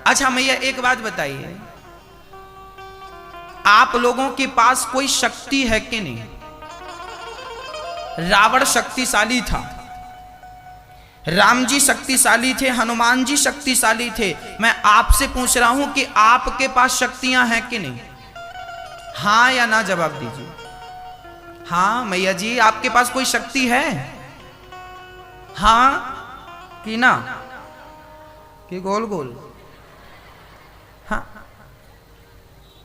अच्छा मैया एक बात बताइए, आप लोगों के पास कोई शक्ति है कि नहीं? रावण शक्तिशाली था, राम जी शक्तिशाली थे, हनुमान जी शक्तिशाली थे। मैं आपसे पूछ रहा हूं कि आपके पास शक्तियां हैं कि नहीं? हां या ना जवाब दीजिए। हाँ मैया जी, आपके पास कोई शक्ति है? हां कि ना कि गोल गोल? हाँ,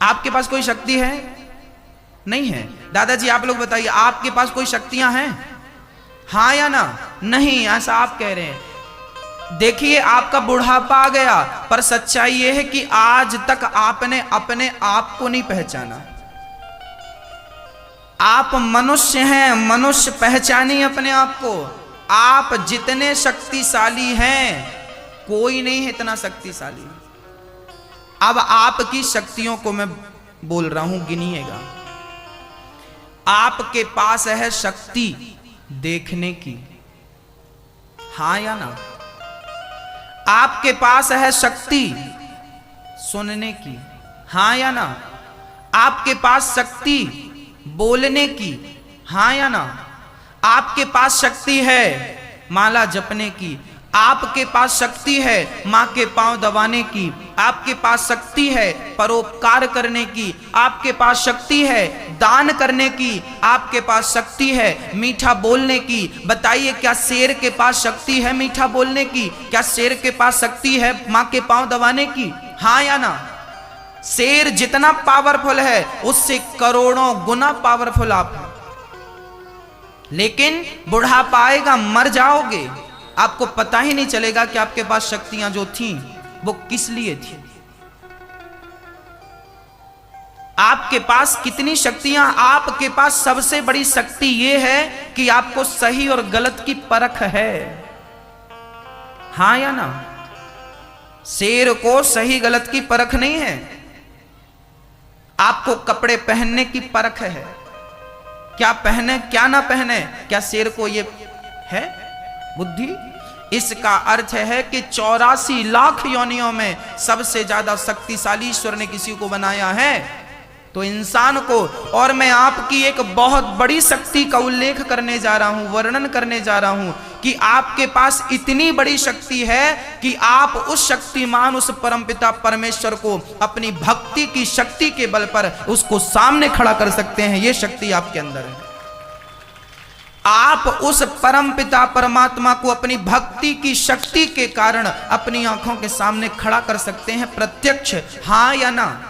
आपके पास कोई शक्ति है? नहीं है। दादाजी आप लोग बताइए, आपके पास कोई शक्तियां हैं? हाँ या ना? नहीं, ऐसा आप कह रहे हैं। देखिए आपका बुढ़ापा आ गया, पर सच्चाई यह है कि आज तक आपने अपने आप को नहीं पहचाना। आप मनुष्य हैं, मनुष्य पहचानिए अपने आप को। आप जितने शक्तिशाली हैं, कोई नहीं है इतना शक्तिशाली। अब आपकी शक्तियों को मैं बोल रहा हूं, गिनिएगा। आपके पास है शक्ति देखने की, हां या ना? आपके पास है शक्ति सुनने की, हां या ना? आपके पास शक्ति बोलने की, हां या ना? आपके पास शक्ति है माला जपने की, आपके पास शक्ति है मां के पांव दबाने की, आपके पास शक्ति है परोपकार करने की, आपके पास शक्ति है दान करने की, आपके पास शक्ति है मीठा बोलने की। बताइए, क्या शेर के पास शक्ति है मीठा बोलने की? क्या शेर के पास शक्ति है मां के पांव दबाने की? हां या ना? शेर जितना पावरफुल है उससे करोड़ों गुना पावरफुल आप हैं। लेकिन बुढ़ापा आएगा, मर जाओगे, आपको पता ही नहीं चलेगा कि आपके पास शक्तियां जो थीं वो किस लिए थी। आपके पास कितनी शक्तियां? आपके पास सबसे बड़ी शक्ति यह है कि आपको सही और गलत की परख है, हां या ना? शेर को सही गलत की परख नहीं है, आपको कपड़े पहनने की परख है। क्या पहने क्या ना पहने, क्या शेर को ये है बुद्धि? इसका अर्थ है कि 84 लाख योनियों में सबसे ज्यादा शक्तिशाली ईश्वर ने किसी को बनाया है तो इंसान को। और मैं आपकी एक बहुत बड़ी शक्ति का उल्लेख करने जा रहा हूं, वर्णन करने जा रहा हूं कि आपके पास इतनी बड़ी शक्ति है कि आप उस शक्तिमान, उस परमपिता परमेश्वर को अपनी भक्ति की शक्ति के बल पर उसको सामने खड़ा कर सकते हैं। यह शक्ति आपके अंदर है। आप उस परमपिता परमात्मा को अपनी भक्ति की शक्ति के कारण अपनी आंखों के सामने खड़ा कर सकते हैं, प्रत्यक्ष, हां या ना?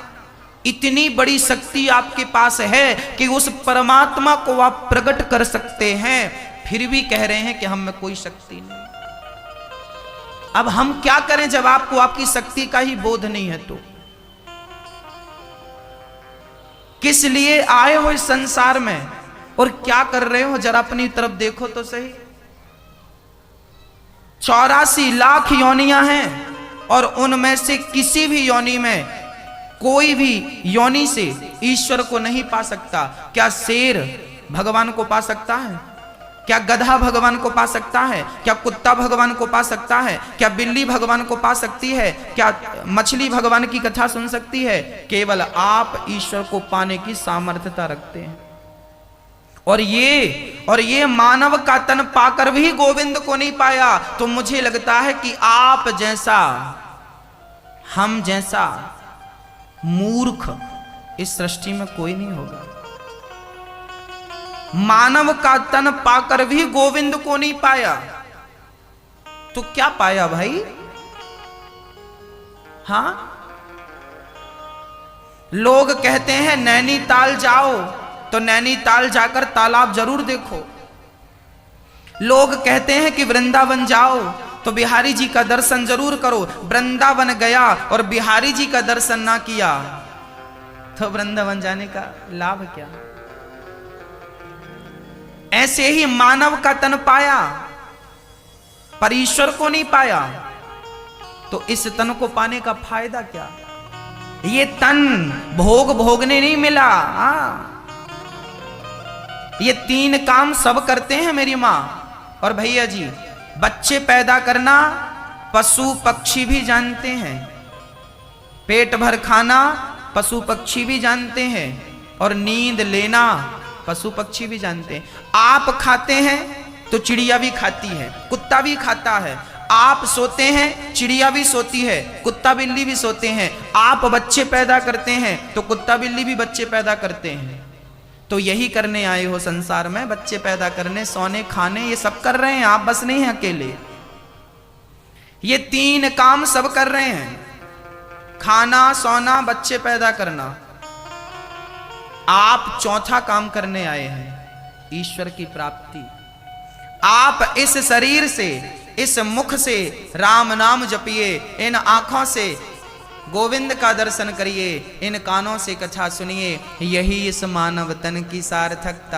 इतनी बड़ी शक्ति आपके पास है कि उस परमात्मा को आप प्रकट कर सकते हैं, फिर भी कह रहे हैं कि हम में कोई शक्ति नहीं। अब हम क्या करें जब आपको आपकी शक्ति का ही बोध नहीं है? तो किस लिए आए हो इस संसार में और क्या कर रहे हो? जरा अपनी तरफ देखो तो सही। 84 लाख योनियां हैं और उनमें से किसी भी योनि में, कोई भी योनि से ईश्वर को नहीं पा सकता। क्या शेर भगवान को पा सकता है? क्या गधा भगवान को पा सकता है? क्या कुत्ता भगवान को पा सकता है? क्या बिल्ली भगवान को पा सकती है? क्या मछली भगवान की कथा सुन सकती है? केवल आप ईश्वर को पाने की सामर्थ्यता रखते हैं। और ये मानव का तन पाकर भी गोविंद को नहीं पाया। तो मुझे लगता है कि आप जैसा, हम जैसा मूर्ख इस सृष्टि में कोई नहीं होगा। मानव का तन पाकर भी गोविंद को नहीं पाया तो क्या पाया भाई? हां, लोग कहते हैं नैनीताल जाओ तो नैनीताल जाकर तालाब जरूर देखो। लोग कहते हैं कि वृंदावन जाओ तो बिहारी जी का दर्शन जरूर करो। वृंदावन गया और बिहारी जी का दर्शन ना किया तो वृंदावन जाने का लाभ क्या? ऐसे ही मानव का तन पाया पर ईश्वर को नहीं पाया तो इस तन को पाने का फायदा क्या? ये तन भोग भोगने नहीं मिला। ये 3 काम सब करते हैं मेरी मां और भैया जी। बच्चे पैदा करना पशु पक्षी भी जानते हैं, पेट भर खाना पशु पक्षी भी जानते हैं, और नींद लेना पशु पक्षी भी जानते हैं। आप खाते हैं तो चिड़िया भी खाती है, कुत्ता भी खाता है। आप सोते हैं, चिड़िया भी सोती है, कुत्ता बिल्ली भी सोते हैं। आप बच्चे पैदा करते हैं तो कुत्ता बिल्ली भी बच्चे पैदा करते हैं। तो यही करने आए हो संसार में, बच्चे पैदा करने, सोने, खाने, ये सब कर रहे हैं आप, बस नहीं हैं अकेले। ये 3 काम सब कर रहे हैं, खाना, सोना, बच्चे पैदा करना। आप 4था काम करने आए हैं, ईश्वर की प्राप्ति। आप इस शरीर से, इस मुख से राम नाम जपिए, इन आंखों से गोविंद का दर्शन करिए, इन कानों से कथा सुनिए। यही इस मानव तन की सार्थकता।